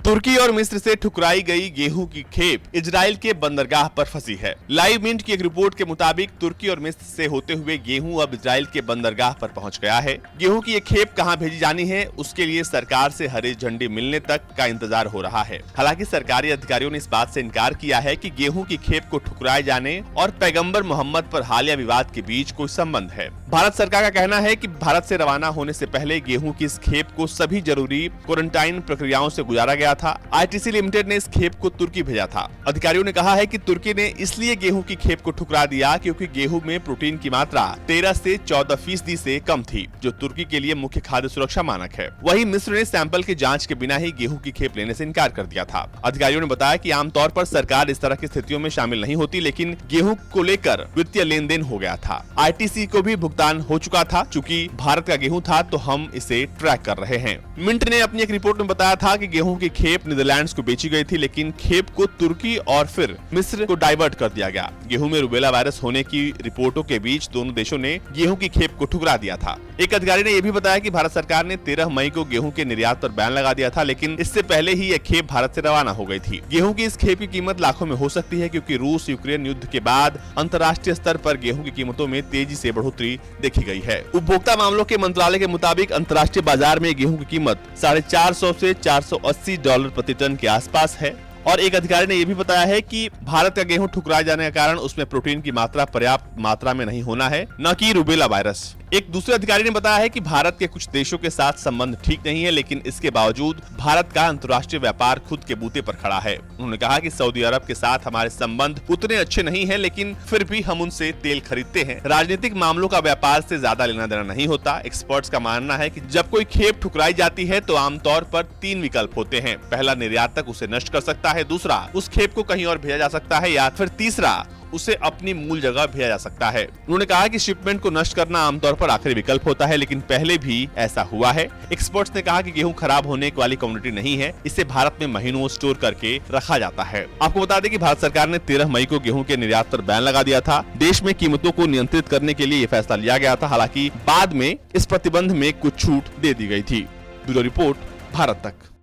तुर्की और मिस्र से ठुकराई गई गेहूं की खेप इजराइल के बंदरगाह पर फंसी है। लाइव मिंट की एक रिपोर्ट के मुताबिक तुर्की और मिस्र से होते हुए गेहूं अब इजराइल के बंदरगाह पर पहुंच गया है। गेहूं की ये खेप कहां भेजी जानी है, उसके लिए सरकार से हरी झंडी मिलने तक का इंतजार हो रहा है। हालांकि सरकारी अधिकारियों ने इस बात से इनकार किया है कि गेहूं की खेप को ठुकराए जाने और पैगंबर मोहम्मद पर हालिया विवाद के बीच कोई संबंध है। भारत सरकार का कहना है कि भारत से रवाना होने से पहले गेहूं की इस खेप को सभी जरूरी क्वारंटाइन प्रक्रियाओं से गुजारा गया था। आईटीसी लिमिटेड ने इस खेप को तुर्की भेजा था। अधिकारियों ने कहा है कि तुर्की ने इसलिए गेहूं की खेप को ठुकरा दिया क्योंकि गेहूं में प्रोटीन की मात्रा 13 से 14% से कम थी, जो तुर्की के लिए मुख्य खाद्य सुरक्षा मानक है। वहीं मिस्र ने सैंपल की जांच के बिना ही गेहूं की खेप लेने से इनकार कर दिया था। अधिकारियों ने बताया कि आमतौर पर सरकार इस तरह की स्थितियों में शामिल नहीं होती, लेकिन गेहूं को लेकर वित्तीय लेन देन हो गया था। आईटीसी को भी भुगतान हो चुका था। चूंकि भारत का गेहूं था तो हम इसे ट्रैक कर रहे हैं। मिंट ने अपनी एक रिपोर्ट में बताया था कि गेहूं की खेप नीदरलैंड्स को बेची गई थी, लेकिन खेप को तुर्की और फिर मिस्र को डाइवर्ट कर दिया गया। गेहूं में रूबेला वायरस होने की रिपोर्टों के बीच दोनों देशों ने गेहूं की खेप को ठुकरा दिया था। एक अधिकारी ने यह भी बताया कि भारत सरकार ने 13 मई को गेहूं के निर्यात पर बैन लगा दिया था, लेकिन इससे पहले ही यह खेप भारत से रवाना हो गई थी। गेहूं की इस खेप की कीमत लाखों में हो सकती है, क्योंकि रूस यूक्रेन युद्ध के बाद अंतर्राष्ट्रीय स्तर पर गेहूं की कीमतों में तेजी से बढ़ोतरी देखी गई है। उपभोक्ता मामलों के मंत्रालय के मुताबिक अंतर्राष्ट्रीय बाजार में गेहूं की कीमत $450 से $480 प्रति टन के आसपास है। और एक अधिकारी ने यह भी बताया है कि भारत का गेहूं ठुकराए जाने का कारण उसमें प्रोटीन की मात्रा पर्याप्त मात्रा में नहीं होना है, न कि रूबेला वायरस। एक दूसरे अधिकारी ने बताया है कि भारत के कुछ देशों के साथ संबंध ठीक नहीं है, लेकिन इसके बावजूद भारत का अंतर्राष्ट्रीय व्यापार खुद के बूते पर खड़ा है। उन्होंने कहा कि सऊदी अरब के साथ हमारे संबंध उतने अच्छे नहीं है, लेकिन फिर भी हम उनसे तेल खरीदते हैं। राजनीतिक मामलों का व्यापार से ज्यादा लेना देना नहीं होता। एक्सपर्ट्स का मानना है कि जब कोई खेप ठुकराई जाती है तो आमतौर पर 3 विकल्प होते हैं। पहला, निर्यातक उसे नष्ट कर सकता है। दूसरा, उस खेप को कहीं और भेजा जा सकता है, या फिर तीसरा, उसे अपनी मूल जगह भेजा जा सकता है। उन्होंने कहा कि शिपमेंट को नष्ट करना आमतौर पर आखिरी विकल्प होता है, लेकिन पहले भी ऐसा हुआ है। एक्सपर्ट्स ने कहा कि गेहूं खराब होने वाली कमोडिटी नहीं है, इसे भारत में महीनों स्टोर करके रखा जाता है। आपको बता दें कि भारत सरकार ने 13 मई को गेहूं के निर्यात पर बैन लगा दिया था। देश में कीमतों को नियंत्रित करने के लिए यह फैसला लिया गया था। हालांकि बाद में इस प्रतिबंध में कुछ छूट दे दी गई थी। ब्यूरो रिपोर्ट, भारत तक।